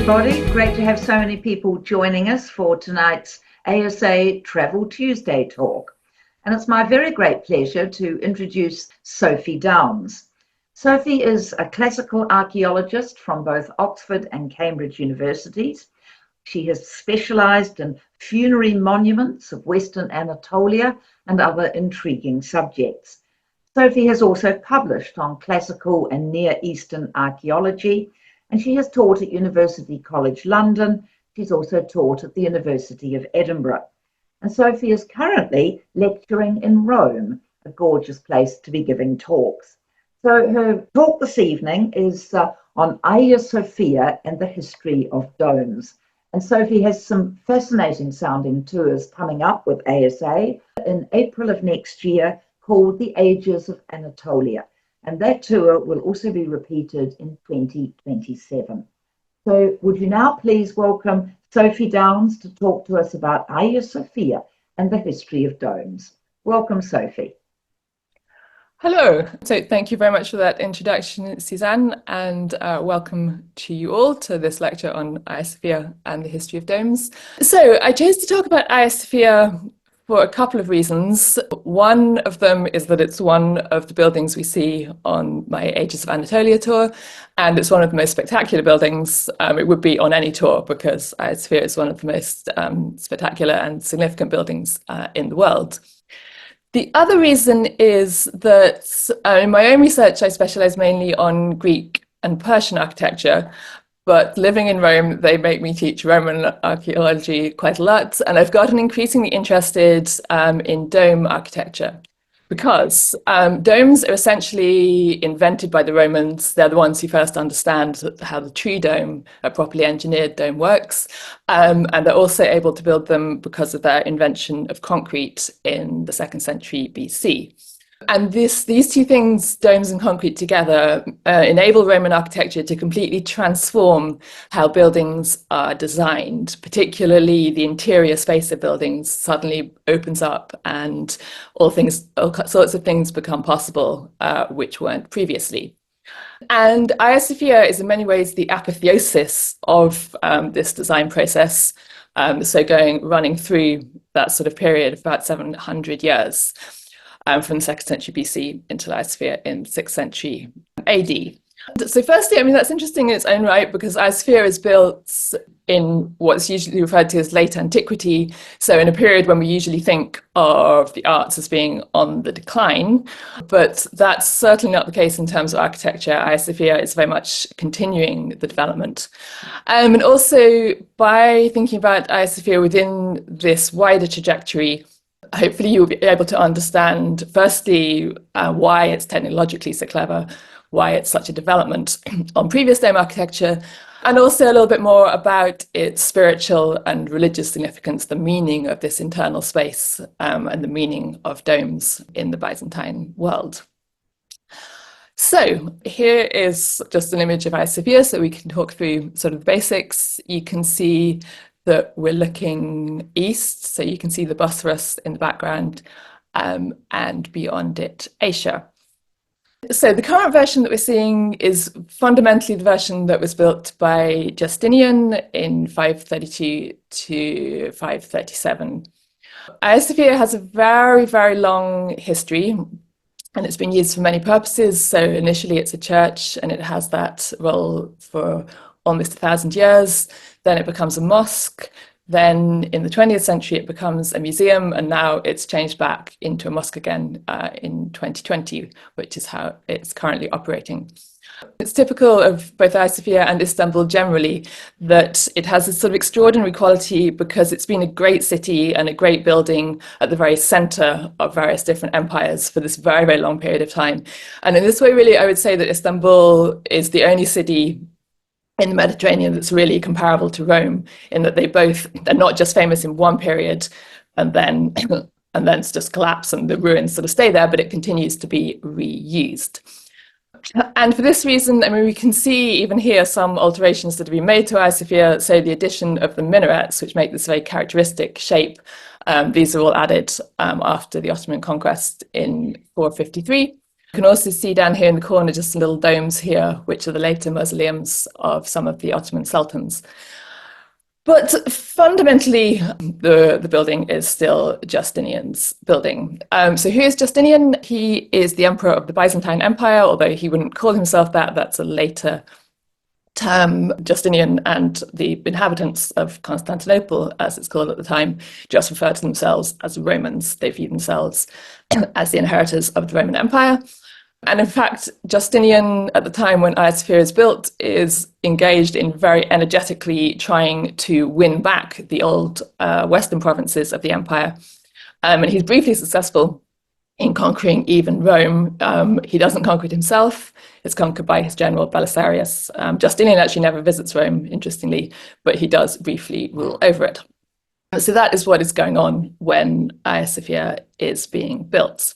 everybody. Great to have so many people joining us for tonight's ASA Travel Tuesday talk. And it's my very great pleasure to introduce Sophy Downes. Sophy is a classical archaeologist from both Oxford and Cambridge universities. She has specialised in funerary monuments of Western Anatolia and other intriguing subjects. Sophy has also published on classical and Near Eastern archaeology, and she has taught at University College London. She's also taught at the University of Edinburgh. And Sophy is currently lecturing in Rome, a gorgeous place to be giving talks. So her talk this evening is on Hagia Sofia and the history of domes. And Sophy has some fascinating sounding tours coming up with ASA in April of next year called The Ages of Anatolia. And that tour will also be repeated in 2027. So would you now please welcome Sophy Downes to talk to us about Hagia Sofia and the history of domes. Welcome, Sophy. Hello. So thank you very much for that introduction, Suzanne, and welcome to you all to this lecture on Hagia Sophia and the history of domes. So I chose to talk about Hagia Sophia for a couple of reasons. One of them is that it's one of the buildings we see on my Ages of Anatolia tour, and it's one of the most spectacular buildings. It would be on any tour because Hagia Sophia is one of the most spectacular and significant buildings in the world. The other reason is that in my own research, I specialize mainly on Greek and Persian architecture. But living in Rome, they make me teach Roman archaeology quite a lot. And I've gotten increasingly interested in dome architecture because domes are essentially invented by the Romans. They're the ones who first understand how the true dome, a properly engineered dome, works. And they're also able to build them because of their invention of concrete in the 2nd century BC. And these two things, domes and concrete together, enable Roman architecture to completely transform how buildings are designed, particularly the interior space of buildings suddenly opens up and all sorts of things become possible, which weren't previously. And Hagia Sophia is in many ways the apotheosis of this design process, so running through that sort of period of about 700 years. From the 2nd century BC into Hagia Sophia in 6th century AD. So firstly, I mean, that's interesting in its own right because Hagia Sophia is built in what's usually referred to as late antiquity, so in a period when we usually think of the arts as being on the decline, but that's certainly not the case in terms of architecture. Hagia Sophia is very much continuing the development. And also, by thinking about Hagia Sophia within this wider trajectory, hopefully you'll be able to understand, firstly, why it's technologically so clever, why it's such a development on previous dome architecture, and also a little bit more about its spiritual and religious significance, the meaning of this internal space and the meaning of domes in the Byzantine world. So here is just an image of Hagia Sophia so we can talk through sort of the basics. You can see that we're looking east, so you can see the Bosphorus in the background, and beyond it, Asia. So the current version that we're seeing is fundamentally the version that was built by Justinian in 532 to 537. Hagia Sophia has a very, very long history, and it's been used for many purposes. So initially it's a church, and it has that role for almost 1,000 years. Then it becomes a mosque. Then in the 20th century, it becomes a museum. And now it's changed back into a mosque again in 2020, which is how it's currently operating. It's typical of both Hagia Sophia and Istanbul generally that it has this sort of extraordinary quality because it's been a great city and a great building at the very center of various different empires for this very, very long period of time. And in this way, really, I would say that Istanbul is the only city in the Mediterranean that's really comparable to Rome in that they're not just famous in one period and then it's just collapse and the ruins sort of stay there, but it continues to be reused. And for this reason, I mean, we can see even here some alterations that have been made to Hagia Sophia. So the addition of the minarets, which make this very characteristic shape, these are all added after the Ottoman conquest in 453. You can also see down here in the corner just little domes here, which are the later mausoleums of some of the Ottoman sultans. But fundamentally, the building is still Justinian's building. So who is Justinian? He is the emperor of the Byzantine Empire, although he wouldn't call himself that. That's a later term. Justinian and the inhabitants of Constantinople, as it's called at the time, just refer to themselves as Romans. They view themselves as the inheritors of the Roman Empire. And in fact, Justinian, at the time when Hagia Sophia is built, is engaged in very energetically trying to win back the old western provinces of the empire. And he's briefly successful in conquering even Rome. He doesn't conquer it himself. It's conquered by his general Belisarius. Justinian actually never visits Rome, interestingly, but he does briefly rule over it. So that is what is going on when Hagia Sophia is being built.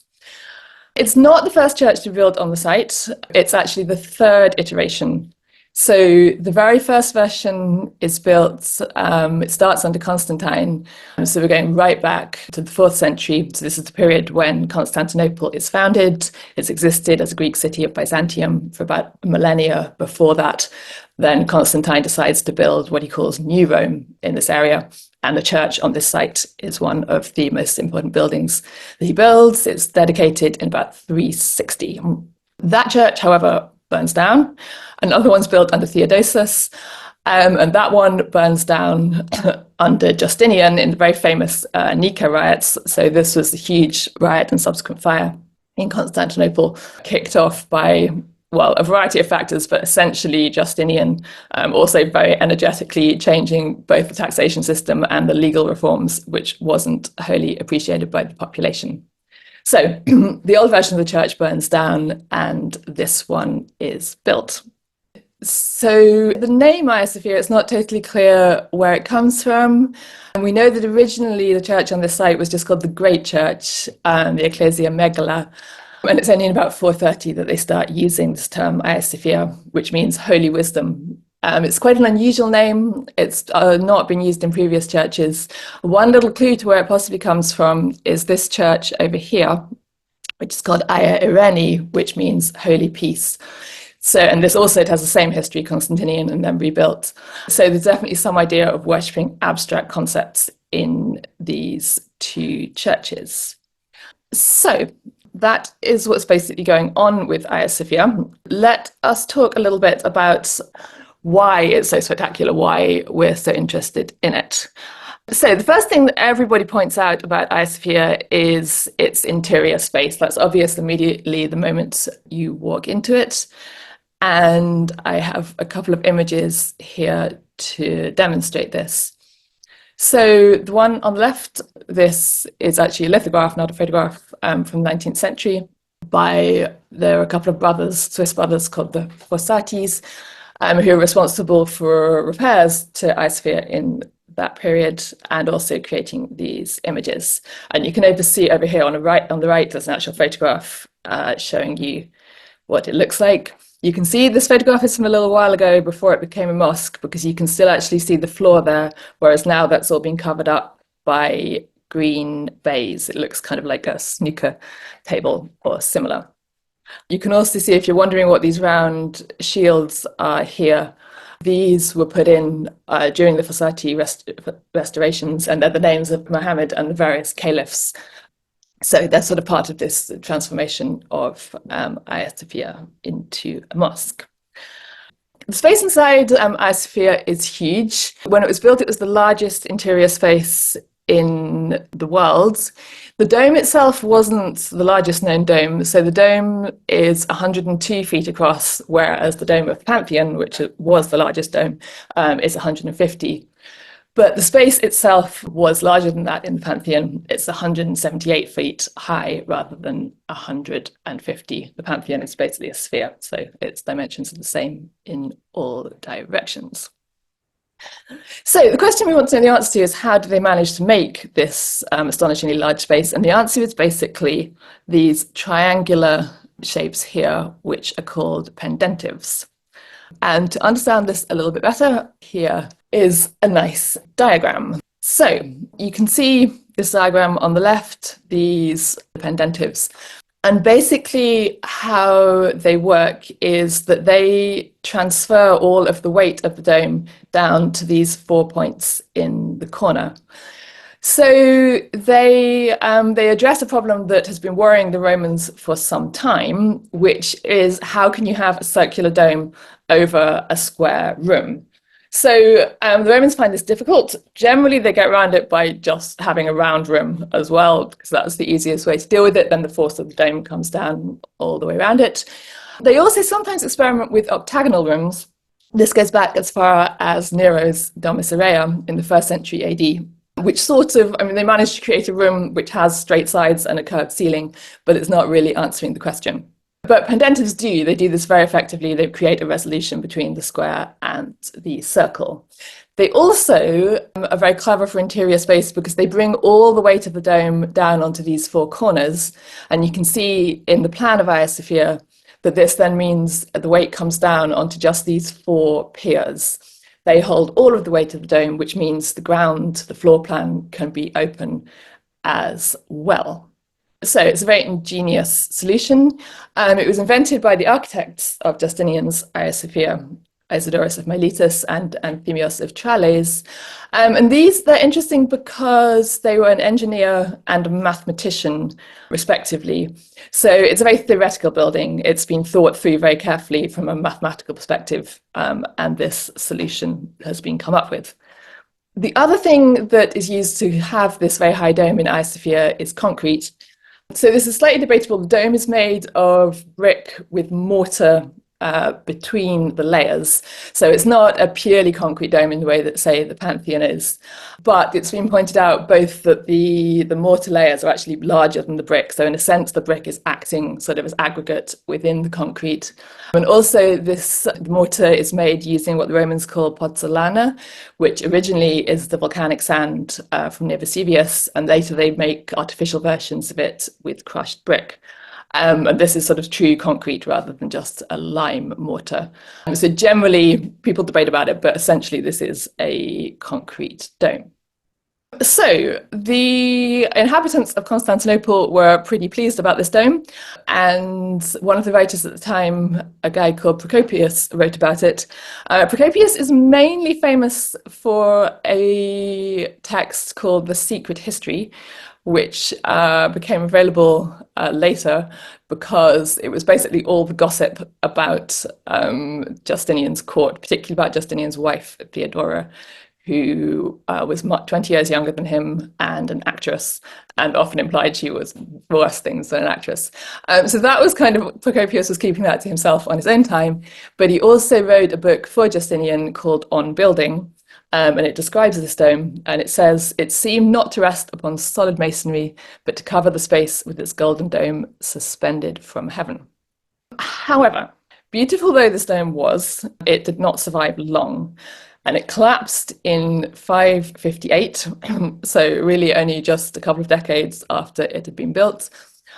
It's not the first church to be built on the site. It's actually the third iteration. So the very first version is built, it starts under Constantine. So we're going right back to the 4th century. So this is the period when Constantinople is founded. It's existed as a Greek city of Byzantium for about a millennia before that. Then Constantine decides to build what he calls New Rome in this area. And the church on this site is one of the most important buildings that he builds. It's dedicated in about 360. That church, however, burns down. Another one's built under Theodosius, and that one burns down under Justinian in the very famous Nika riots. So this was a huge riot and subsequent fire in Constantinople, kicked off by, well, a variety of factors, but essentially Justinian also very energetically changing both the taxation system and the legal reforms, which wasn't wholly appreciated by the population. So the old version of the church burns down and this one is built. So the name Hagia Sophia, it's not totally clear where it comes from. And we know that originally the church on this site was just called the Great Church, the Ecclesia Megala. And it's only in about 430 that they start using this term Hagia Sophia, which means holy wisdom. It's quite an unusual name. It's not been used in previous churches. One little clue to where it possibly comes from is this church over here, which is called Hagia Irene, which means holy peace. So, and this also, it has the same history, Constantinian and then rebuilt. So there's definitely some idea of worshipping abstract concepts in these two churches. So that is what's basically going on with Hagia Sophia. Let us talk a little bit about why it's so spectacular, why we're so interested in it. So the first thing that everybody points out about Hagia Sophia is its interior space. That's obvious immediately the moment you walk into it. And I have a couple of images here to demonstrate this. So the one on the left, this is actually a lithograph, not a photograph, from the 19th century there are a couple of brothers, Swiss brothers called the Fossatis, who are responsible for repairs to Hagia Sophia in that period and also creating these images. And you can see over here on the right, there's an actual photograph showing you what it looks like. You can see this photograph is from a little while ago before it became a mosque, because you can still actually see the floor there, whereas now that's all been covered up by green baize. It looks kind of like a snooker table or similar. You can also see, if you're wondering what these round shields are here, these were put in during the Fossati restorations, and they're the names of Muhammad and the various caliphs. So they're sort of part of this transformation of Hagia Sophia into a mosque. The space inside Hagia Sophia is huge. When it was built, it was the largest interior space in the world. The dome itself wasn't the largest known dome. So the dome is 102 feet across, whereas the dome of the Pantheon, which was the largest dome, is 150. But the space itself was larger than that in the Pantheon. It's 178 feet high rather than 150. The Pantheon is basically a sphere, so its dimensions are the same in all directions. So the question we want to know the answer to is, how do they manage to make this astonishingly large space? And the answer is basically these triangular shapes here, which are called pendentives. And to understand this a little bit better, here is a nice diagram. So you can see this diagram on the left, these pendentives. And basically how they work is that they transfer all of the weight of the dome down to these 4 points in the corner. So they address a problem that has been worrying the Romans for some time, which is how can you have a circular dome over a square room? So the Romans find this difficult. Generally, they get around it by just having a round room as well, because that's the easiest way to deal with it. Then the force of the dome comes down all the way around it. They also sometimes experiment with octagonal rooms. This goes back as far as Nero's Domus Aurea in the 1st century AD, which sort of, I mean, they managed to create a room which has straight sides and a curved ceiling, but it's not really answering the question. But pendentives do. They do this very effectively. They create a resolution between the square and the circle. They also are very clever for interior space because they bring all the weight of the dome down onto these 4 corners. And you can see in the plan of Hagia Sophia that this then means the weight comes down onto just these 4 piers. They hold all of the weight of the dome, which means the ground, the floor plan can be open as well. So it's a very ingenious solution. It was invented by the architects of Justinian's Hagia Sophia, Isidorus of Miletus and Anthemios of Tralles. And they're interesting because they were an engineer and a mathematician, respectively. So it's a very theoretical building. It's been thought through very carefully from a mathematical perspective, and this solution has been come up with. The other thing that is used to have this very high dome in Hagia Sophia is concrete. So this is slightly debatable. The dome is made of brick with mortar between the layers. So it's not a purely concrete dome in the way that, say, the Pantheon is. But it's been pointed out both that the mortar layers are actually larger than the brick. So in a sense, the brick is acting sort of as aggregate within the concrete. And also this mortar is made using what the Romans call pozzolana, which originally is the volcanic sand from near Vesuvius. And later they make artificial versions of it with crushed brick. And this is sort of true concrete rather than just a lime mortar. So generally, people debate about it, but essentially this is a concrete dome. So the inhabitants of Constantinople were pretty pleased about this dome. And one of the writers at the time, a guy called Procopius, wrote about it. Procopius is mainly famous for a text called The Secret History, which became available later because it was basically all the gossip about Justinian's court, particularly about Justinian's wife, Theodora, who was 20 years younger than him and an actress, and often implied she was worse things than an actress. So that was kind of, Procopius was keeping that to himself on his own time, but he also wrote a book for Justinian called On Building, and it describes this dome, and it says, it seemed not to rest upon solid masonry, but to cover the space with its golden dome suspended from heaven. However, beautiful though this dome was, it did not survive long, and it collapsed in 558, so really only just a couple of decades after it had been built.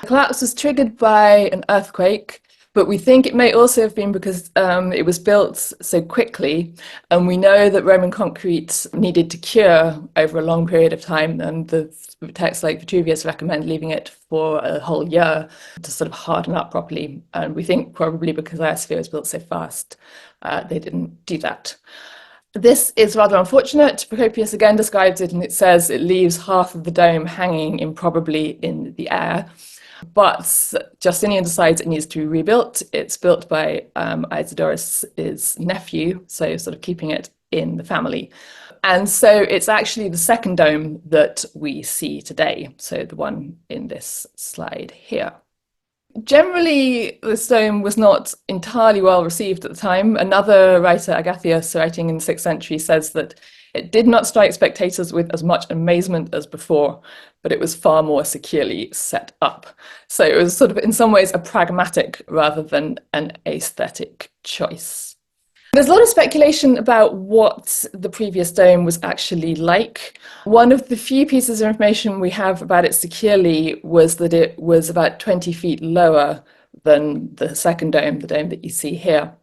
The collapse was triggered by an earthquake, but we think it may also have been because it was built so quickly, and we know that Roman concrete needed to cure over a long period of time, and the texts like Vitruvius recommend leaving it for a whole year to sort of harden up properly. And we think probably because Hagia Sophia was built so fast, they didn't do that. This is rather unfortunate. Procopius again describes it, and it says it leaves half of the dome hanging improbably in the air. But Justinian decides it needs to be rebuilt. It's built by Isidorus' nephew, so sort of keeping it in the family. And so it's actually the second dome that we see today, so the one in this slide here. Generally, this dome was not entirely well received at the time. Another writer, Agathias, writing in the 6th century, says that it did not strike spectators with as much amazement as before, but it was far more securely set up. So it was sort of in some ways a pragmatic rather than an aesthetic choice. There's a lot of speculation about what the previous dome was actually like. One of the few pieces of information we have about it securely was that it was about 20 feet lower than the second dome, the dome that you see here.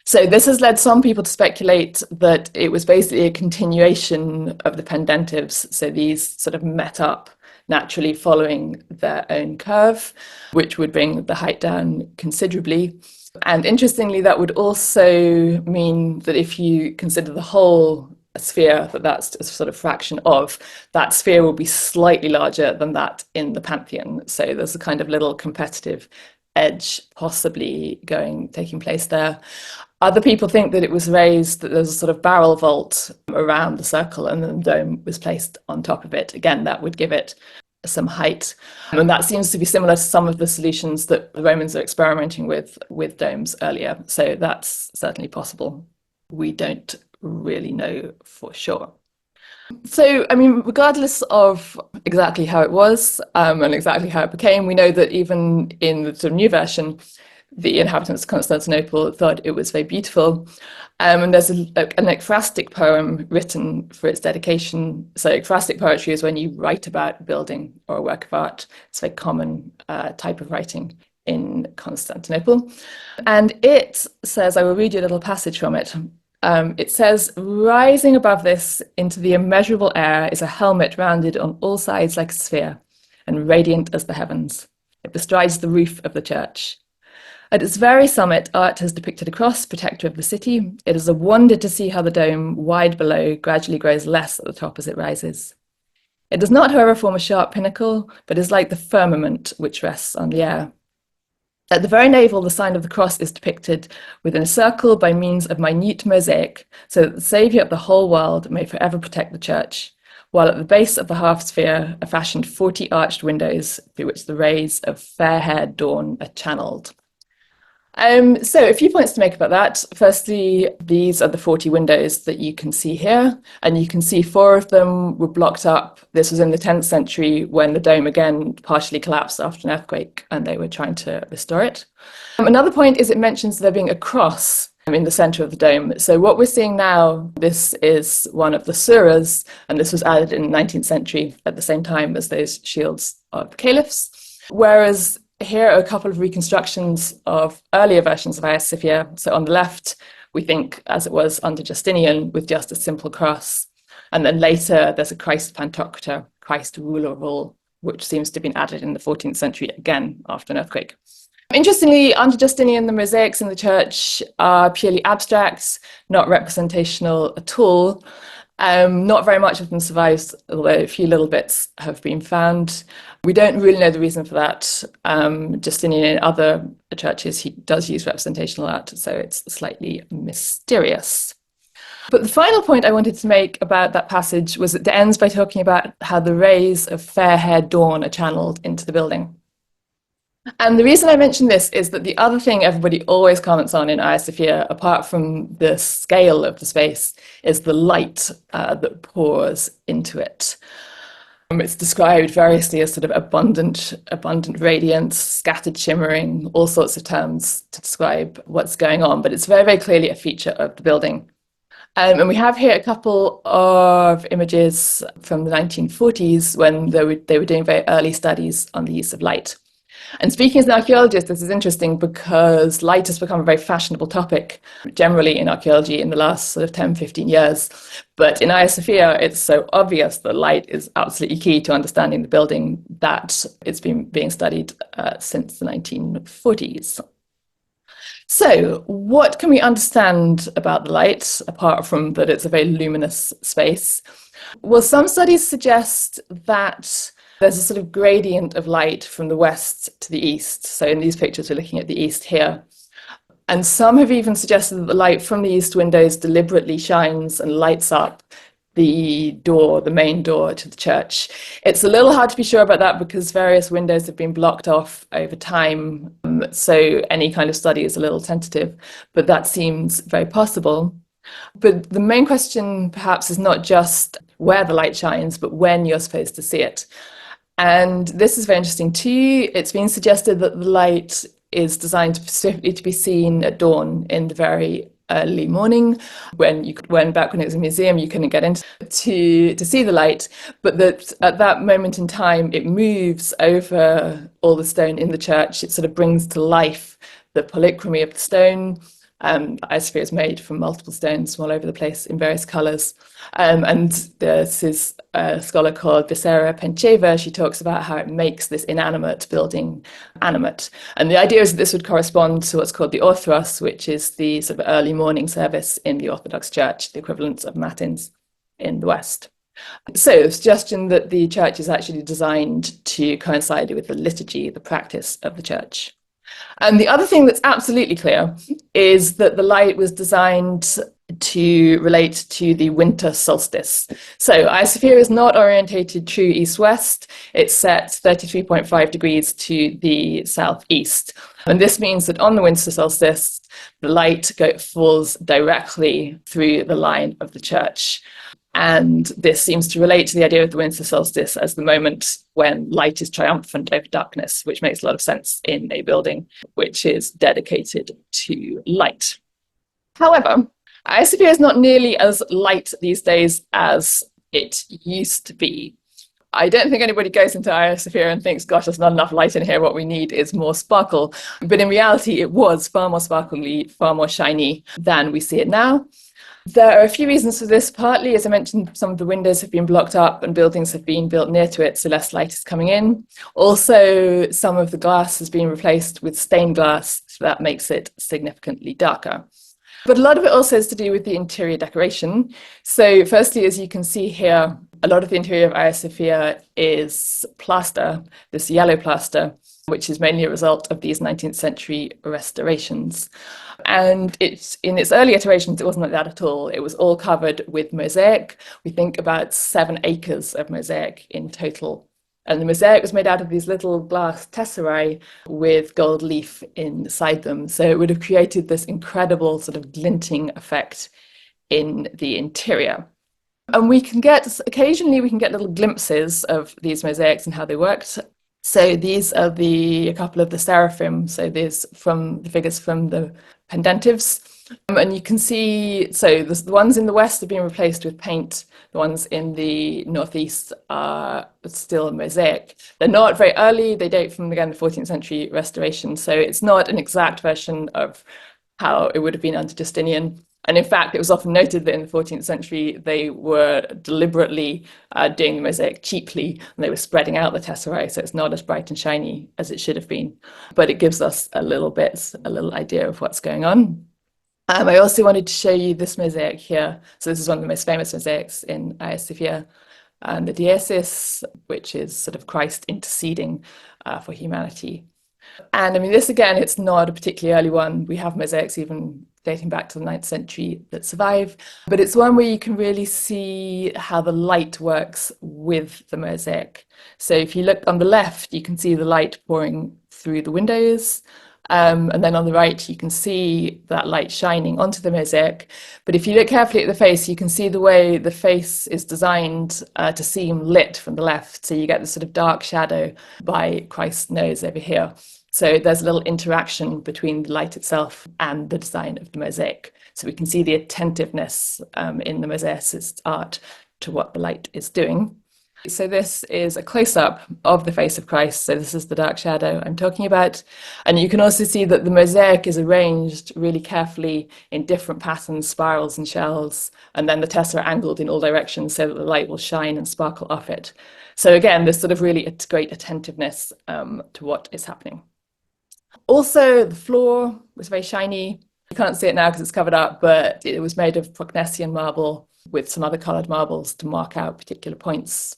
So this has led some people to speculate that it was basically a continuation of the pendentives. So these sort of met up naturally following their own curve, which would bring the height down considerably. And interestingly, that would also mean that if you consider the whole sphere, that's a sort of fraction of, that sphere will be slightly larger than that in the Pantheon. So there's a kind of little competitive edge possibly taking place there. Other people think that it was raised, that there's a sort of barrel vault around the circle and then the dome was placed on top of it. Again, that would give it some height. And that seems to be similar to some of the solutions that the Romans are experimenting with domes earlier. So that's certainly possible. We don't really know for sure. So, I mean, regardless of exactly how it was and exactly how it became, we know that even in the sort of new version, the inhabitants of Constantinople thought it was very beautiful. And there's an ekphrastic poem written for its dedication. So ekphrastic poetry is when you write about a building or a work of art. It's a very common type of writing in Constantinople. And it says, I will read you a little passage from it. It says, rising above this into the immeasurable air is a helmet rounded on all sides like a sphere and radiant as the heavens. It bestrides the roof of the church. At its very summit, art has depicted a cross, protector of the city. It is a wonder to see how the dome, wide below, gradually grows less at the top as it rises. It does not, however, form a sharp pinnacle, but is like the firmament which rests on the air. At the very navel, the sign of the cross is depicted within a circle by means of minute mosaic, so that the Saviour of the whole world may forever protect the church, while at the base of the half-sphere are fashioned 40 arched windows through which the rays of fair-haired dawn are channeled. So a few points to make about that. Firstly, these are the 40 windows that you can see here, and you can see 4 of them were blocked up. This was in the 10th century when the dome again partially collapsed after an earthquake and they were trying to restore it. Another point is it mentions there being a cross in the center of the dome. So what we're seeing now, this is one of the surahs, and this was added in the 19th century at the same time as those shields of caliphs. Whereas here are a couple of reconstructions of earlier versions of Hagia Sophia. So on the left, we think as it was under Justinian with just a simple cross. And then later there's a Christ Pantocrator, Christ ruler of all, which seems to have been added in the 14th century again after an earthquake. Interestingly, under Justinian, the mosaics in the church are purely abstract, not representational at all. Not very much of them survives, although a few little bits have been found. We don't really know the reason for that. Justinian in other churches, he does use representational art, so it's slightly mysterious. But the final point I wanted to make about that passage was that it ends by talking about how the rays of fair-haired dawn are channeled into the building. And the reason I mention this is that the other thing everybody always comments on in Hagia Sophia, apart from the scale of the space, is the light that pours into it. It's described variously as sort of abundant radiance, scattered shimmering, all sorts of terms to describe what's going on, but it's very, very clearly a feature of the building. And we have here a couple of images from the 1940s when they were doing very early studies on the use of light. And speaking as an archaeologist, this is interesting because light has become a very fashionable topic generally in archaeology in the last sort of 10, 15 years. But in Hagia Sophia, it's so obvious that light is absolutely key to understanding the building that it's been being studied since the 1940s. So what can we understand about the light, apart from that it's a very luminous space? Well, some studies suggest that there's a sort of gradient of light from the west to the east. So in these pictures, we're looking at the east here. And some have even suggested that the light from the east windows deliberately shines and lights up the door, the main door to the church. It's a little hard to be sure about that because various windows have been blocked off over time. So any kind of study is a little tentative, but that seems very possible. But the main question perhaps is not just where the light shines, but when you're supposed to see it. And this is very interesting too. It's been suggested that the light is designed specifically to be seen at dawn in the very early morning, when back when it was a museum, you couldn't get in to see the light, but that at that moment in time, it moves over all the stone in the church. It sort of brings to life the polychromy of the stone. Hagia Sophia is made from multiple stones from all over the place in various colours. And this is a scholar called Visera Pencheva. She talks about how it makes this inanimate building animate. And the idea is that this would correspond to what's called the Orthros, which is the sort of early morning service in the Orthodox Church, the equivalent of matins in the West. So the suggestion that the church is actually designed to coincide with the liturgy, the practice of the church. And the other thing that's absolutely clear is that the light was designed to relate to the winter solstice. So Hagia Sophia is not orientated true east-west. It's set 33.5 degrees to the southeast. And this means that on the winter solstice, the light falls directly through the line of the church. And this seems to relate to the idea of the winter solstice as the moment when light is triumphant over darkness, which makes a lot of sense in a building which is dedicated to light. However, Hagia Sophia is not nearly as light these days as it used to be. I don't think anybody goes into Hagia Sophia and thinks, gosh, there's not enough light in here. What we need is more sparkle. But in reality, it was far more sparkly, far more shiny than we see it now. There are a few reasons for this. Partly, as I mentioned, some of the windows have been blocked up and buildings have been built near to it, so less light is coming in. Also, some of the glass has been replaced with stained glass, so that makes it significantly darker. But a lot of it also has to do with the interior decoration. So firstly, as you can see here, a lot of the interior of Hagia Sophia is plaster, this yellow plaster, which is mainly a result of these 19th century restorations. And in its early iterations, it wasn't like that at all. It was all covered with mosaic. We think about 7 acres of mosaic in total. And the mosaic was made out of these little glass tesserae with gold leaf inside them. So it would have created this incredible sort of glinting effect in the interior. And occasionally we can get little glimpses of these mosaics and how they worked. So these are a couple of the seraphim. So these from the figures from the pendentives. And you can see, so the ones in the west have been replaced with paint. The ones in the northeast are still mosaic. They're not very early. They date from, again, the 14th century restoration. So it's not an exact version of how it would have been under Justinian. And in fact, it was often noted that in the 14th century, they were deliberately doing the mosaic cheaply, and they were spreading out the tesserae, so it's not as bright and shiny as it should have been. But it gives us a little idea of what's going on. I also wanted to show you this mosaic here. So this is one of the most famous mosaics in Hagia Sophia, and the Diesis, which is sort of Christ interceding for humanity. And I mean, this again, it's not a particularly early one. We have mosaics even dating back to the 9th century that survive, but it's one where you can really see how the light works with the mosaic. So if you look on the left, you can see the light pouring through the windows. And then on the right, you can see that light shining onto the mosaic. But if you look carefully at the face, you can see the way the face is designed to seem lit from the left. So you get this sort of dark shadow by Christ's nose over here. So there's a little interaction between the light itself and the design of the mosaic. So we can see the attentiveness in the mosaicist art to what the light is doing. So this is a close-up of the face of Christ. So this is the dark shadow I'm talking about. And you can also see that the mosaic is arranged really carefully in different patterns, spirals and shells. And then the tesserae are angled in all directions so that the light will shine and sparkle off it. So again, there's sort of really a great attentiveness to what is happening. Also, the floor was very shiny. You can't see it now because it's covered up, but it was made of Prognessian marble with some other coloured marbles to mark out particular points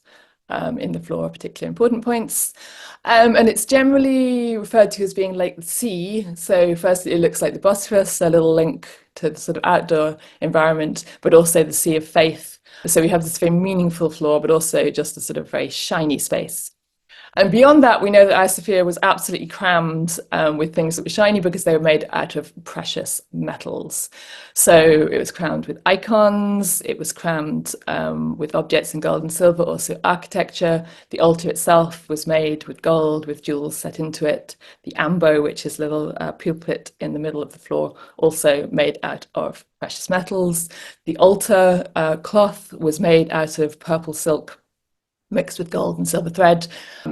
in the floor, particularly important points. And it's generally referred to as being like the sea. So firstly, it looks like the Bosphorus, a little link to the sort of outdoor environment, but also the sea of faith. So we have this very meaningful floor, but also just a sort of very shiny space. And beyond that, we know that Hagia Sophia was absolutely crammed with things that were shiny because they were made out of precious metals. So it was crammed with icons, it was crammed with objects in gold and silver, also architecture. The altar itself was made with gold, with jewels set into it. The ambo, which is a little pulpit in the middle of the floor, also made out of precious metals. The altar cloth was made out of purple silk. mixed with gold and silver thread.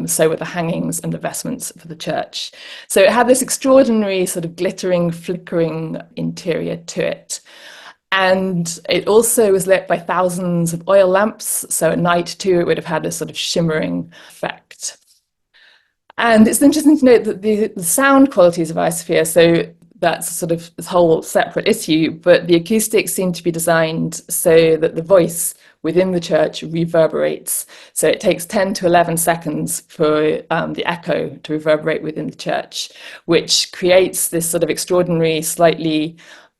So were the hangings and the vestments for the church. So it had this extraordinary sort of glittering, flickering interior to it. And it also was lit by thousands of oil lamps. So at night too, it would have had this sort of shimmering effect. And it's interesting to note that the sound qualities of Hagia Sophia, so that's sort of this whole separate issue, but the acoustics seem to be designed so that the voice within the church reverberates. So it takes 10 to 11 seconds for the echo to reverberate within the church, which creates this sort of extraordinary, slightly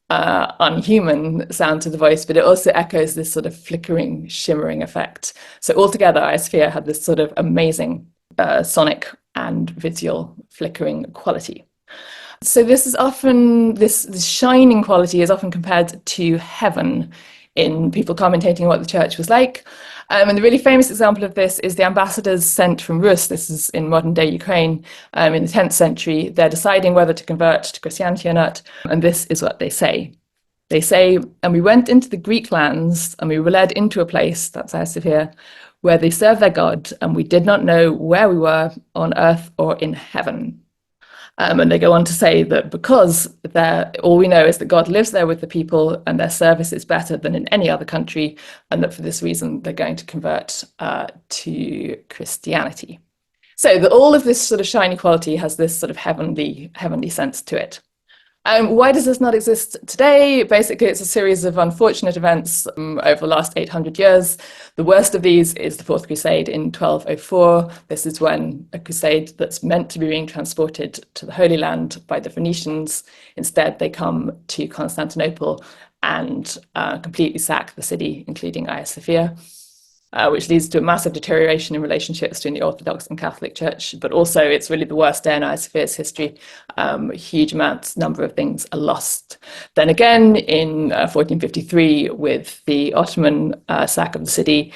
unhuman sound to the voice, but it also echoes this sort of flickering, shimmering effect. So altogether, Hagia Sophia had this sort of amazing sonic and visual flickering quality. So this is often, this shining quality is often compared to heaven in people commentating what the church was like. And the really famous example of this is the ambassadors sent from Rus, this is in modern day Ukraine, in the 10th century. They're deciding whether to convert to Christianity or not. And this is what they say. They say, and we went into the Greek lands and we were led into a place, that's Hagia Sophia, where they serve their God, and we did not know where we were on earth or in heaven. And they go on to say that because all we know is that God lives there with the people and their service is better than in any other country, and that for this reason they're going to convert to Christianity. So that all of this sort of shiny quality has this sort of heavenly sense to it. Why does this not exist today? Basically, it's a series of unfortunate events over the last 800 years. The worst of these is the Fourth Crusade in 1204. This is when a crusade that's meant to be being transported to the Holy Land by the Phoenicians, instead they come to Constantinople and completely sack the city, including Hagia Sophia. Which leads to a massive deterioration in relationships between the Orthodox and Catholic Church, but also it's really the worst day in Hagia Sophia's history. Huge number of things are lost. Then again, in 1453, with the Ottoman sack of the city,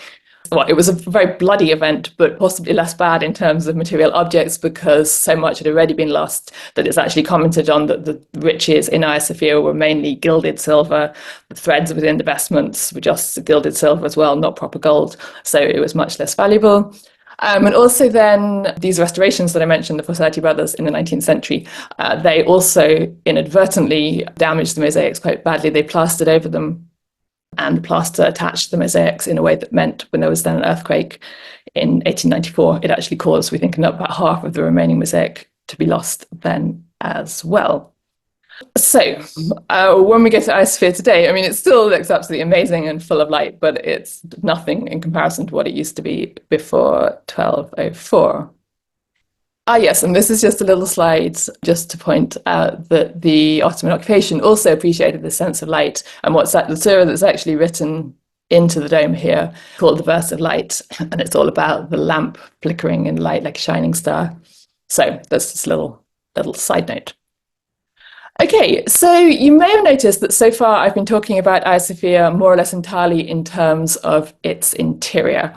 well, it was a very bloody event, but possibly less bad in terms of material objects because so much had already been lost that it's actually commented on that the riches in Hagia Sophia were mainly gilded silver. The threads within the vestments were just gilded silver as well, not proper gold. So it was much less valuable. And also then these restorations that I mentioned, the Fossati brothers in the 19th century, they also inadvertently damaged the mosaics quite badly. They plastered over them, and the plaster attached the mosaics in a way that meant when there was then an earthquake in 1894, it actually caused, we think, about half of the remaining mosaic to be lost then as well. So when we get to Hagia Sophia today, I mean, it still looks absolutely amazing and full of light, but it's nothing in comparison to what it used to be before 1204. Yes, and this is just a little slide just to point out that the Ottoman occupation also appreciated the sense of light, and what's that, the surah that's actually written into the dome here, called the Verse of Light, and it's all about the lamp flickering in light like a shining star. So that's just a little side note. Okay, so you may have noticed that so far I've been talking about Hagia Sophia more or less entirely in terms of its interior.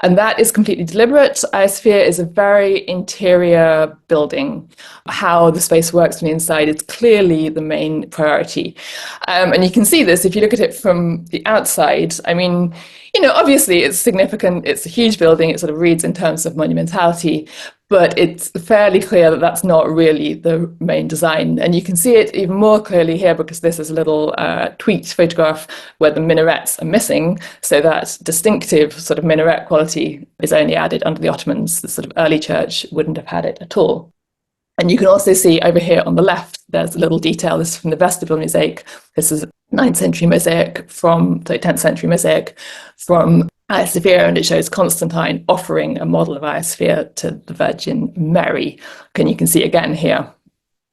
And that is completely deliberate. Hagia Sophia is a very interior building. How the space works from the inside is clearly the main priority. And you can see this if you look at it from the outside. I mean, you know, obviously it's significant. It's a huge building. It sort of reads in terms of monumentality, but it's fairly clear that that's not really the main design. And you can see it even more clearly here because this is a little tweaked photograph where the minarets are missing. So that distinctive sort of minaret quality is only added under the Ottomans. The sort of early church wouldn't have had it at all. And you can also see over here on the left, there's a little detail. This is from the vestibule mosaic. This is a 9th century mosaic from the 10th century mosaic from Hagia Sophia, and it shows Constantine offering a model of Hagia Sophia to the Virgin Mary. And you can see again here,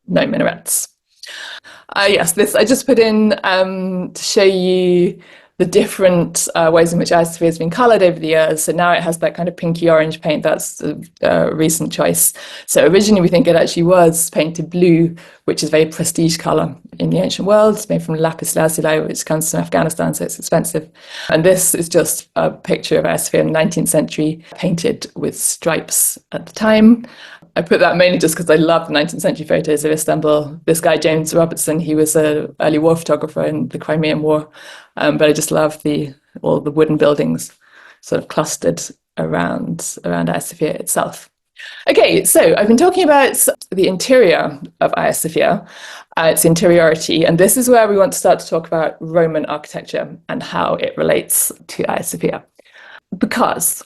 no minarets. Yes, this I just put in to show you the different ways in which Hagia Sophia has been coloured over the years. So now it has that kind of pinky orange paint. That's a recent choice. So originally we think it actually was painted blue, which is a very prestige colour in the ancient world. It's made from lapis lazuli, which comes from Afghanistan, so it's expensive. And this is just a picture of Hagia Sophia in the 19th century, painted with stripes at the time. I put that mainly just because I love the 19th century photos of Istanbul. This guy, James Robertson, he was an early war photographer in the Crimean War, but I just love all the wooden buildings sort of clustered around Hagia Sophia itself. Okay, so I've been talking about the interior of Hagia Sophia, its interiority, and this is where we want to start to talk about Roman architecture and how it relates to Hagia Sophia. Because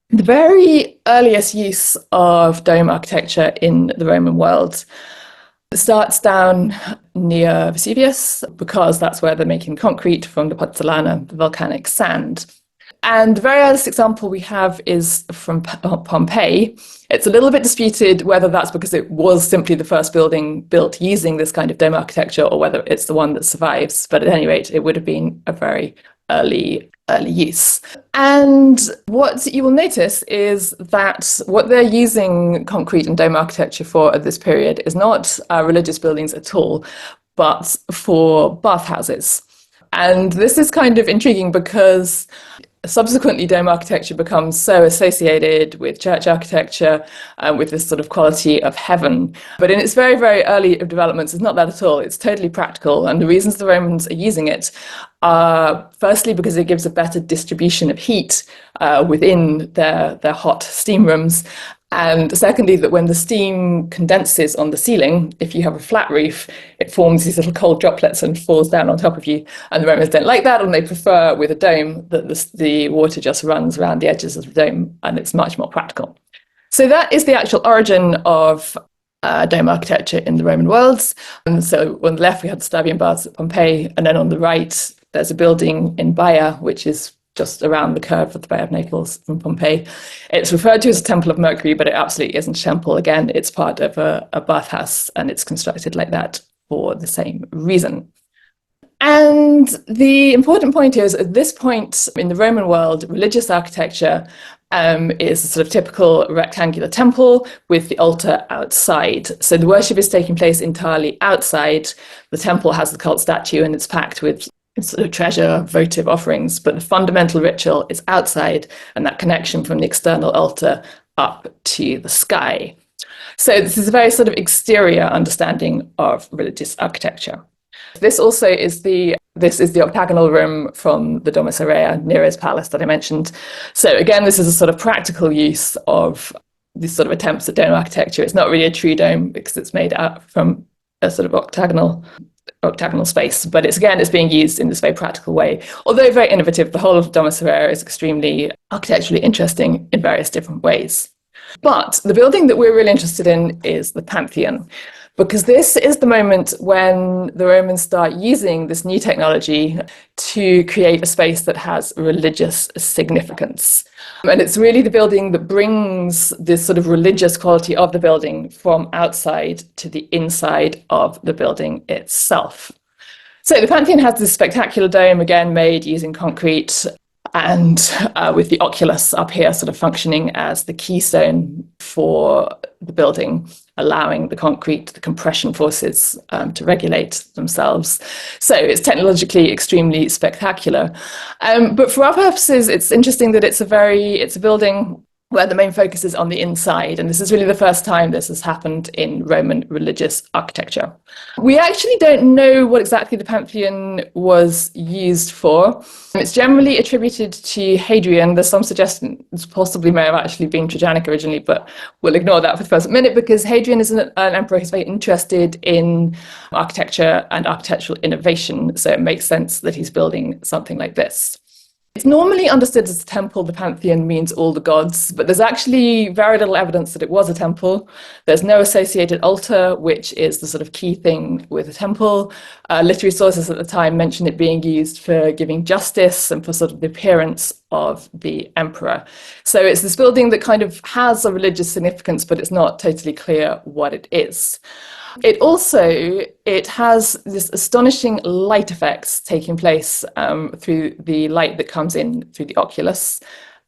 the very earliest use of dome architecture in the Roman world starts down near Vesuvius, because that's where they're making concrete from the pozzolana, the volcanic sand. And the very earliest example we have is from Pompeii. It's a little bit disputed whether that's because it was simply the first building built using this kind of dome architecture or whether it's the one that survives. But at any rate, it would have been a very early use. And what you will notice is that what they're using concrete and dome architecture for at this period is not religious buildings at all, but for bathhouses. And this is kind of intriguing because subsequently dome architecture becomes so associated with church architecture and with this sort of quality of heaven. But in its very, very early developments, it's not that at all. It's totally practical. And the reasons the Romans are using it are firstly because it gives a better distribution of heat within their hot steam rooms. And secondly, that when the steam condenses on the ceiling, if you have a flat roof, it forms these little cold droplets and falls down on top of you. And the Romans don't like that, and they prefer with a dome that the water just runs around the edges of the dome, and it's much more practical. So that is the actual origin of dome architecture in the Roman worlds. And so on the left, we had the Stabian Baths at Pompeii, and then on the right, there's a building in Baia, which is just around the curve of the Bay of Naples from Pompeii. It's referred to as a temple of Mercury, but it absolutely isn't a temple. Again, it's part of a bathhouse, and it's constructed like that for the same reason. And the important point is, at this point in the Roman world, religious architecture is a sort of typical rectangular temple with the altar outside. So the worship is taking place entirely outside. The temple has the cult statue, and it's packed with sort of treasure, votive offerings, but the fundamental ritual is outside, and that connection from the external altar up to the sky. So this is a very sort of exterior understanding of religious architecture. This also is the octagonal room from the Domus Aurea, Nero's palace that I mentioned. So again, this is a sort of practical use of these sort of attempts at dome architecture. It's not really a true dome because it's made out from a sort of octagonal space, but it's being used in this very practical way. Although very innovative, the whole of Domus Aurea is extremely architecturally interesting in various different ways. But the building that we're really interested in is the Pantheon, because this is the moment when the Romans start using this new technology to create a space that has religious significance. And it's really the building that brings this sort of religious quality of the building from outside to the inside of the building itself. So the Pantheon has this spectacular dome, again made using concrete, and with the oculus up here sort of functioning as the keystone for the building, allowing the concrete, the compression forces to regulate themselves. So it's technologically extremely spectacular. But for our purposes, it's interesting that it's a building where the main focus is on the inside. And this is really the first time this has happened in Roman religious architecture. We actually don't know what exactly the Pantheon was used for. It's generally attributed to Hadrian. There's some suggestion it possibly may have actually been Trajanic originally, but we'll ignore that for the present minute because Hadrian is an emperor who's very interested in architecture and architectural innovation. So it makes sense that he's building something like this. It's normally understood as a temple. The Pantheon means all the gods, but there's actually very little evidence that it was a temple. There's no associated altar, which is the sort of key thing with a temple. Literary sources at the time mention it being used for giving justice and for sort of the appearance of the emperor. So it's this building that kind of has a religious significance, but it's not totally clear what it is. It has this astonishing light effects taking place through the light that comes in through the oculus.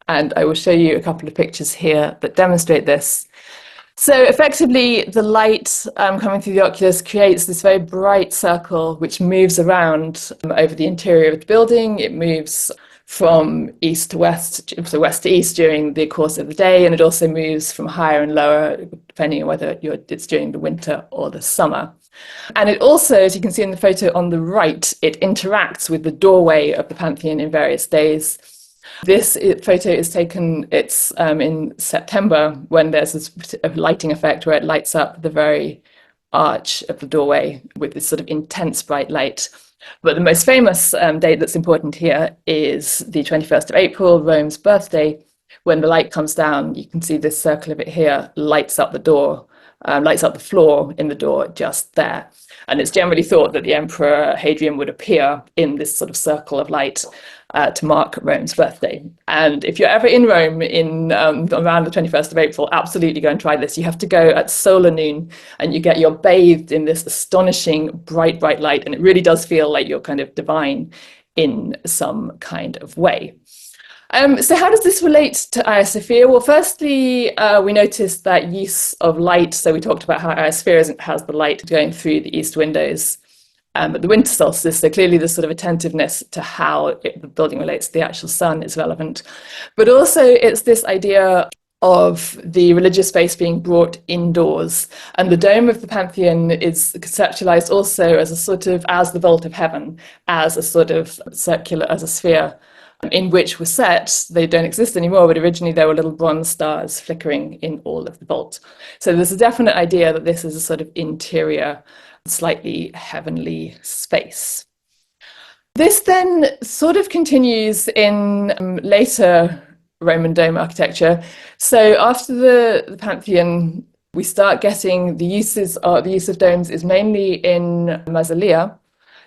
And I will show you a couple of pictures here that demonstrate this. So effectively, the light coming through the oculus creates this very bright circle which moves around over the interior of the building. It moves from east to west, so west to east during the course of the day, and it also moves from higher and lower depending on whether it's during the winter or the summer. And it also, as you can see in the photo on the right, it interacts with the doorway of the Pantheon in various days. This photo is taken, it's in September, when there's this lighting effect where it lights up the very arch of the doorway with this sort of intense bright light. But the most famous date that's important here is the 21st of April, Rome's birthday. When the light comes down, you can see this circle of it here lights up the door, lights up the floor in the door just there. And it's generally thought that the Emperor Hadrian would appear in this sort of circle of light to mark Rome's birthday. And if you're ever in Rome in around the 21st of April, absolutely go and try this. You have to go at solar noon and you're bathed in this astonishing bright, bright light. And it really does feel like you're kind of divine in some kind of way. So how does this relate to Hagia Sophia? Well, firstly, we noticed that use of light. So we talked about how Hagia Sophia has the light going through the east windows at the winter solstice. So clearly this sort of attentiveness to how the building relates to the actual sun is relevant. But also it's this idea of the religious space being brought indoors. And the dome of the Pantheon is conceptualized also as a sort of, as the vault of heaven, as a sort of circular, as a sphere in which were set, they don't exist anymore, but originally there were little bronze stars flickering in all of the vault. So there's a definite idea that this is a sort of interior, slightly heavenly space. This then sort of continues in later Roman dome architecture. So after the Pantheon, we start getting the use of domes is mainly in mausolea.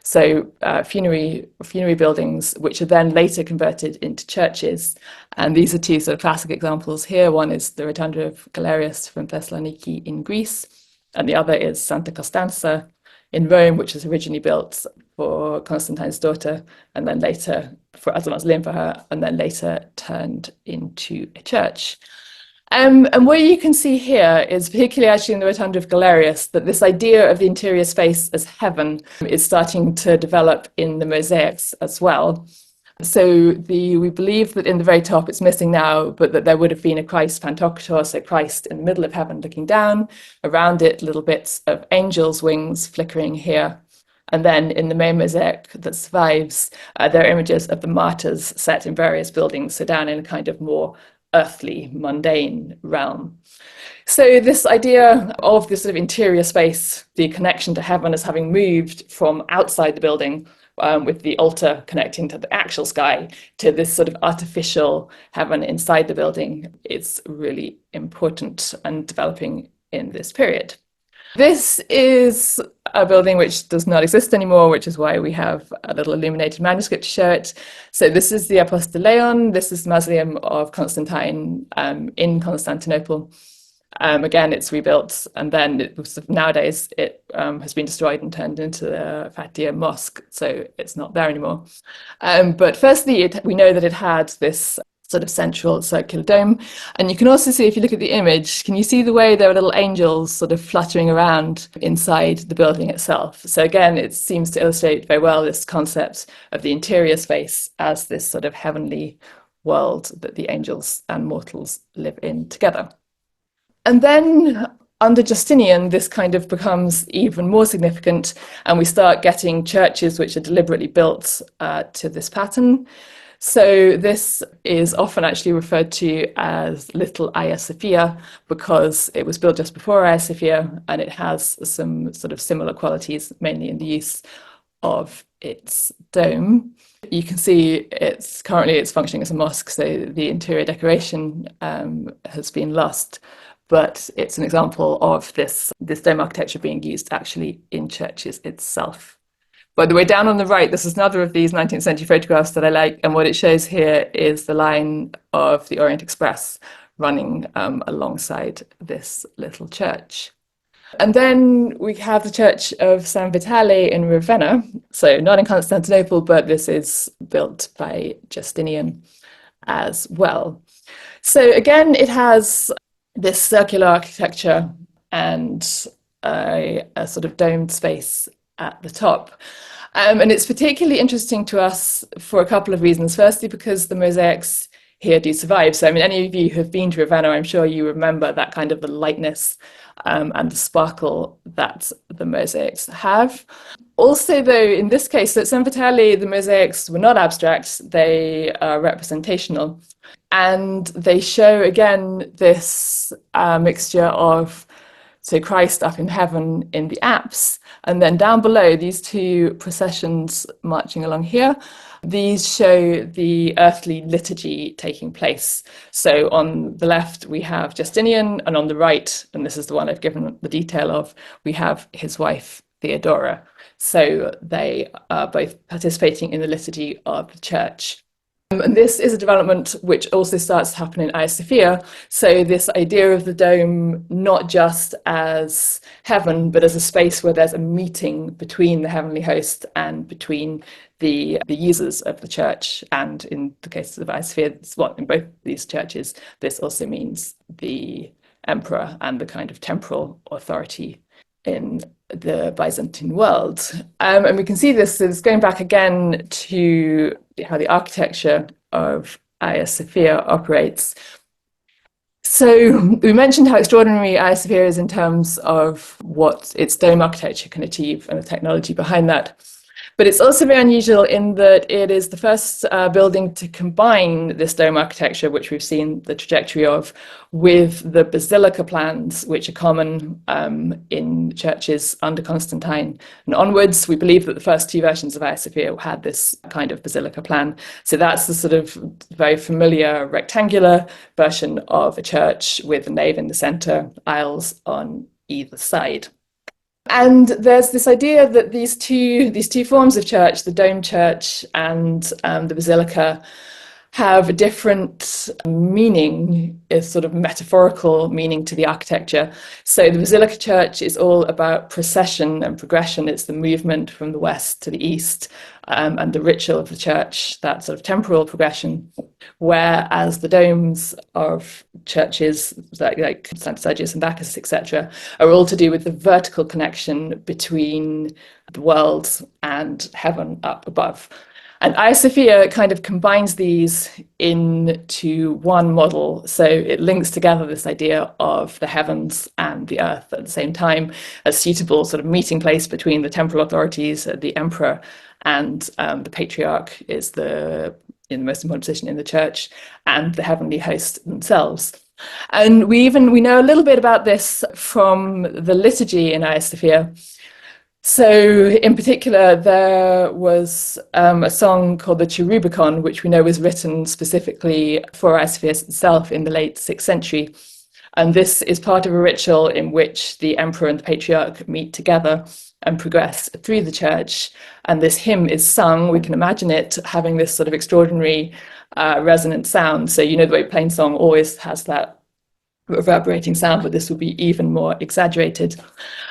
So funerary buildings, which are then later converted into churches. And these are two sort of classic examples here. One is the Rotunda of Galerius from Thessaloniki in Greece, and the other is Santa Costanza in Rome, which was originally built for Constantine's daughter, and then later as a mausoleum for her, and then later turned into a church. And what you can see here is, particularly actually in the Rotunda of Galerius, that this idea of the interior space as heaven is starting to develop in the mosaics as well. So we believe that in the very top it's missing now, but that there would have been a Christ Pantocrator, so Christ in the middle of heaven looking down, around it little bits of angels' wings flickering here. And then in the main mosaic that survives, there are images of the martyrs set in various buildings, so down in a kind of more earthly, mundane realm. So this idea of this sort of interior space, the connection to heaven as having moved from outside the building, with the altar connecting to the actual sky, to this sort of artificial heaven inside the building, is really important and developing in this period. This is a building which does not exist anymore, which is why we have a little illuminated manuscript to show it. So this is the Apostoleion. This is the mausoleum of Constantine in Constantinople. Again, it's rebuilt, and then nowadays it has been destroyed and turned into the Fatia Mosque, so it's not there anymore. But firstly, we know that it had this sort of central circular dome. And you can also see, if you look at the image, can you see the way there are little angels sort of fluttering around inside the building itself? So again, it seems to illustrate very well this concept of the interior space as this sort of heavenly world that the angels and mortals live in together. And then under Justinian, this kind of becomes even more significant, and we start getting churches which are deliberately built to this pattern. So this is often actually referred to as Little Hagia Sophia because it was built just before Hagia Sophia, and it has some sort of similar qualities, mainly in the use of its dome. You can see currently it's functioning as a mosque, so the interior decoration has been lost, but it's an example of this dome architecture being used actually in churches itself. By the way, down on the right, this is another of these 19th century photographs that I like, and what it shows here is the line of the Orient Express running alongside this little church. And then we have the Church of San Vitale in Ravenna, so not in Constantinople, but this is built by Justinian as well. So again, it has this circular architecture and a sort of domed space at the top. And it's particularly interesting to us for a couple of reasons. Firstly, because the mosaics here do survive. So, I mean, any of you who have been to Ravenna, I'm sure you remember that kind of the lightness and the sparkle that the mosaics have. Also, though, in this case, at San Vitelli, the mosaics were not abstract, they are representational. And they show, again, this mixture of, so Christ up in heaven in the apse, and then down below, these two processions marching along here, these show the earthly liturgy taking place. So on the left, we have Justinian, and on the right, and this is the one I've given the detail of, we have his wife, Theodora. So they are both participating in the liturgy of the church. And this is a development which also starts to happen in Hagia Sophia. So this idea of the dome, not just as heaven, but as a space where there's a meeting between the heavenly host and between the users of the church. And in the case of Hagia Sophia, in both these churches, this also means the emperor and the kind of temporal authority in the Byzantine world. And we can see this is going back again to how the architecture of Hagia Sophia operates. So we mentioned how extraordinary Hagia Sophia is in terms of what its dome architecture can achieve and the technology behind that. But it's also very unusual in that it is the first building to combine this dome architecture, which we've seen the trajectory of, with the basilica plans, which are common in churches under Constantine and onwards. We believe that the first two versions of Hagia Sophia had this kind of basilica plan. So that's the sort of very familiar rectangular version of a church with a nave in the centre, aisles on either side. And there's this idea that these two forms of church, the dome church and the basilica, have a different meaning, a sort of metaphorical meaning to the architecture. So the Basilica Church is all about procession and progression. It's the movement from the west to the east, and the ritual of the church, that sort of temporal progression. Whereas the domes of churches like St. Sergius and Bacchus, etc., are all to do with the vertical connection between the world and heaven up above. And Hagia Sophia kind of combines these into one model. So it links together this idea of the heavens and the earth at the same time, a suitable sort of meeting place between the temporal authorities, the emperor, and the patriarch is in the most important position in the church, and the heavenly host themselves. And we know a little bit about this from the liturgy in Hagia Sophia. So in particular, there was a song called the Cherubicon, which we know was written specifically for Hagia Sophia itself in the late 6th century. And this is part of a ritual in which the emperor and the patriarch meet together and progress through the church. And this hymn is sung. We can imagine it having this sort of extraordinary resonant sound. So, the way plain song always has that reverberating sound, but this would be even more exaggerated.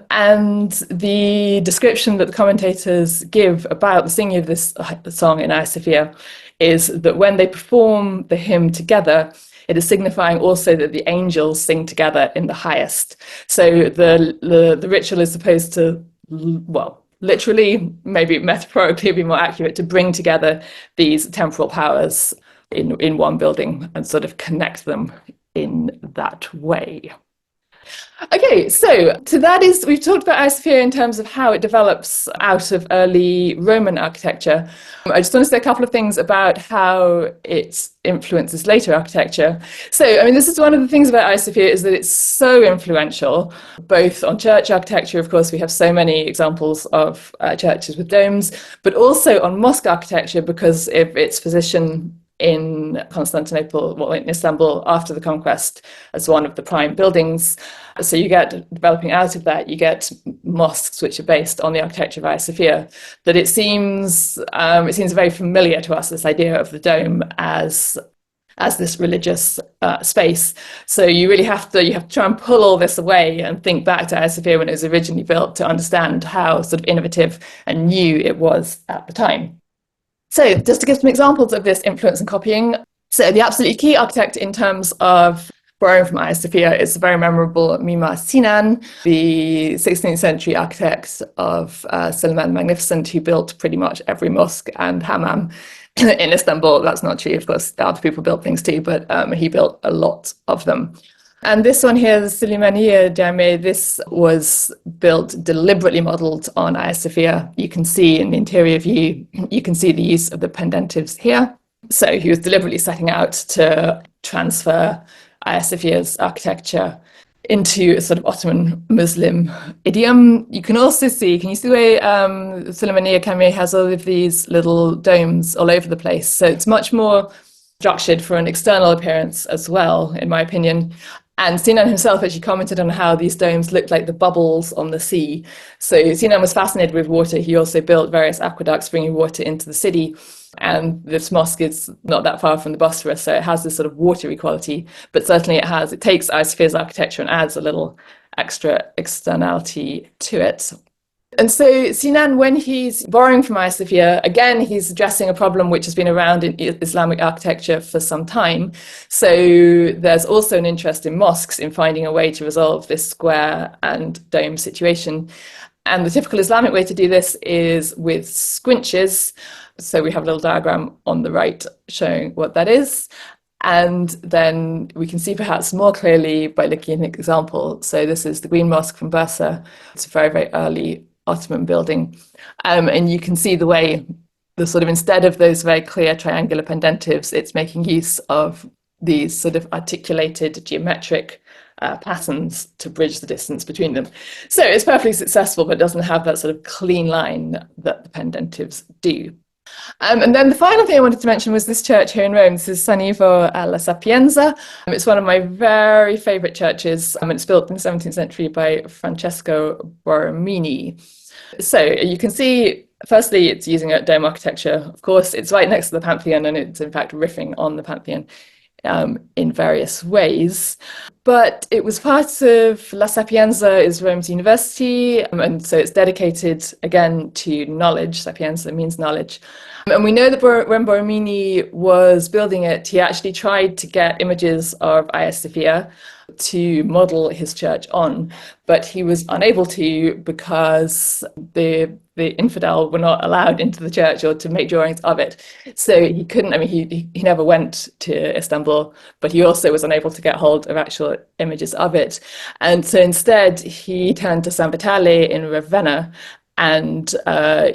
And the description that the commentators give about the singing of this song in Hagia Sophia is that when they perform the hymn together, it is signifying also that the angels sing together in the highest. So the ritual is supposed to, literally, maybe metaphorically be more accurate, to bring together these temporal powers in one building and sort of connect them in that way. Okay, so that is, we've talked about Hagia Sophia in terms of how it develops out of early Roman architecture. I just want to say a couple of things about how it influences later architecture. So, this is one of the things about Hagia Sophia, is that it's so influential, both on church architecture. Of course, we have so many examples of churches with domes, but also on mosque architecture because of its position in Constantinople, in Istanbul after the conquest, as one of the prime buildings. So you get, developing out of that, you get mosques which are based on the architecture of Hagia Sophia. That it seems very familiar to us, this idea of the dome as this religious space. So you really have to try and pull all this away and think back to Hagia Sophia when it was originally built to understand how sort of innovative and new it was at the time. So just to give some examples of this influence and copying. So the absolutely key architect in terms of borrowing from Hagia Sophia is the very memorable Mimar Sinan, the 16th century architect of Suleiman the Magnificent, who built pretty much every mosque and hammam in Istanbul. That's not true, of course. Other people built things too, but he built a lot of them. And this one here, the Süleymaniye Cami, this was built deliberately modelled on Hagia Sophia. You can see in the interior view, you can see the use of the pendentives here. So he was deliberately setting out to transfer Hagia Sophia's architecture into a sort of Ottoman Muslim idiom. You can also see, can you see the way Süleymaniye Cami has all of these little domes all over the place? So it's much more structured for an external appearance as well, in my opinion. And Sinan himself actually commented on how these domes looked like the bubbles on the sea. So Sinan was fascinated with water. He also built various aqueducts bringing water into the city. And this mosque is not that far from the Bosphorus, so it has this sort of watery quality, but certainly it takes Hagia Sophia's architecture and adds a little extra externality to it. And so Sinan, when he's borrowing from Hagia Sophia, again, he's addressing a problem which has been around in Islamic architecture for some time. So there's also an interest in mosques in finding a way to resolve this square and dome situation. And the typical Islamic way to do this is with squinches. So we have a little diagram on the right showing what that is. And then we can see perhaps more clearly by looking at an example. So this is the Green Mosque from Bursa. It's a very, very early Ottoman building. And you can see the way the sort of, instead of those very clear triangular pendentives, it's making use of these sort of articulated geometric patterns to bridge the distance between them. So it's perfectly successful, but doesn't have that sort of clean line that the pendentives do. And then the final thing I wanted to mention was this church here in Rome. This is San Ivo alla Sapienza. It's one of my very favourite churches. It's built in the 17th century by Francesco Borromini. So you can see, firstly, it's using a dome architecture. Of course, it's right next to the Pantheon, and it's in fact riffing on the Pantheon in various ways. But it was part of La Sapienza is Rome's university, and so it's dedicated again to knowledge. Sapienza means knowledge. And we know that when Borromini was building it, he actually tried to get images of Hagia Sophia to model his church on, but he was unable to because the infidel were not allowed into the church or to make drawings of it. So he couldn't, I mean, he never went to Istanbul, but he also was unable to get hold of actual images of it. And so instead he turned to San Vitale in Ravenna and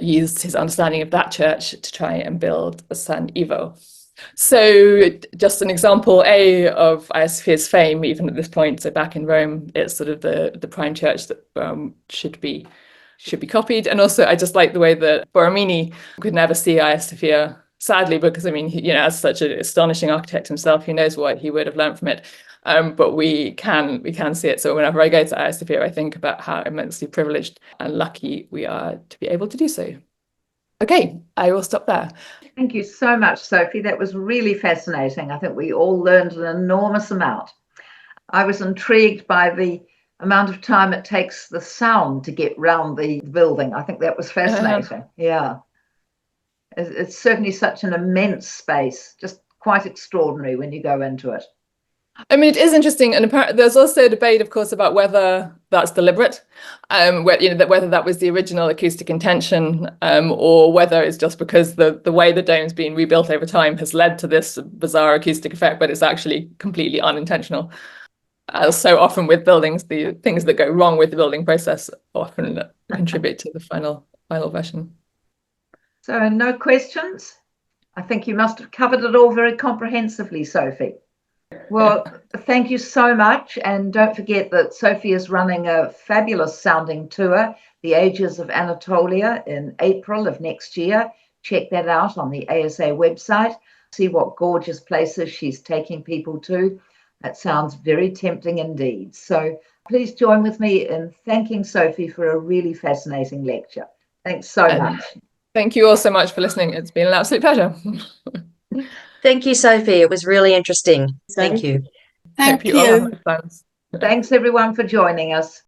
used his understanding of that church to try and build a San Ivo. So just an example of Hagia Sophia's fame, even at this point. So back in Rome, it's sort of the prime church that should be copied. And also, I just like the way that Borromini could never see Hagia Sophia, sadly, because I mean, as such an astonishing architect himself, who knows what he would have learned from it. But we can see it. So whenever I go to Hagia Sophia, I think about how immensely privileged and lucky we are to be able to do so. Okay, I will stop there. Thank you so much, Sophie. That was really fascinating. I think we all learned an enormous amount. I was intrigued by the amount of time it takes the sound to get round the building. I think that was fascinating. Yeah. It's certainly such an immense space, just quite extraordinary when you go into it. I mean, it is interesting, and there's also a debate, of course, about whether that's deliberate, whether that was the original acoustic intention, or whether it's just because the way the dome's been rebuilt over time has led to this bizarre acoustic effect, but it's actually completely unintentional. As so often with buildings, the things that go wrong with the building process often contribute to the final version. So, no questions? I think you must have covered it all very comprehensively, Sophie. Well, thank you so much. And don't forget that Sophie is running a fabulous sounding tour, The Ages of Anatolia, in April of next year. Check that out on the ASA website. See what gorgeous places she's taking people to. That sounds very tempting indeed. So please join with me in thanking Sophie for a really fascinating lecture. Thanks so much. Thank you all so much for listening. It's been an absolute pleasure. Thank you, Sophie. It was really interesting. Thank you. Thank you. All have fun. Thanks, everyone, for joining us.